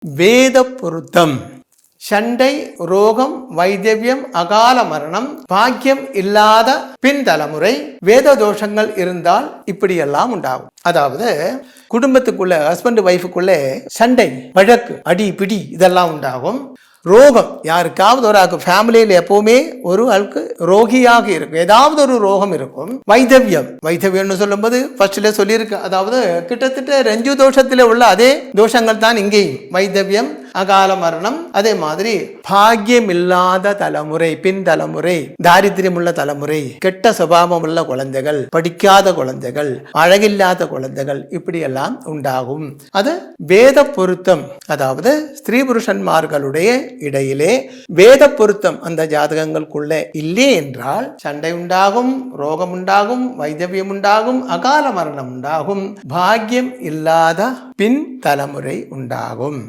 வேத பொருத்தம். சண்டை, ரோகம், வைதவியம், அகால மரணம், பாக்கியம் இல்லாத பின் தலைமுறை, வேத தோஷங்கள் இருந்தால் இப்படியெல்லாம் உண்டாகும். அதாவது குடும்பத்துக்குள்ள ஹஸ்பண்ட் ஒய்ஃபுக்குள்ளே சண்டை, வழக்கு, அடி பிடி இதெல்லாம் உண்டாகும். ரோகம், யாருக்காவது ஒரு ஆளுக்கு ஃபேமிலியில் எப்பவுமே ஒரு ஆளுக்கு ரோகியாக இருக்கும், ஏதாவது ஒரு ரோகம் இருக்கும். வைதவியம்னு சொல்லும்போது ஃபர்ஸ்ட்ல சொல்லியிருக்கு, அதாவது கிட்டத்தட்ட ரஞ்சு தோஷத்தில் உள்ள அதே தோஷங்கள் தான் இங்கேயும். வைதவியம், அகால மரணம், அதே மாதிரி பாக்கியம் இல்லாத தலைமுறை, பின் தலைமுறை, தாரித்திரியம் உள்ள தலைமுறை, கெட்ட சுபாவம் உள்ள குழந்தைகள், படிக்காத குழந்தைகள், அழகில்லாத குழந்தைகள், இப்படியெல்லாம் உண்டாகும். அது வேத பொருத்தம். அதாவது ஸ்திரீ புருஷன்மார்களுடைய இடையிலே வேத பொருத்தம் அந்த ஜாதகங்களுக்குள்ளே இல்லை என்றால் சண்டை உண்டாகும், ரோகம் உண்டாகும், வைதவியம் உண்டாகும், அகால மரணம் உண்டாகும், பாக்கியம் இல்லாத பின் தலைமுறை உண்டாகும்.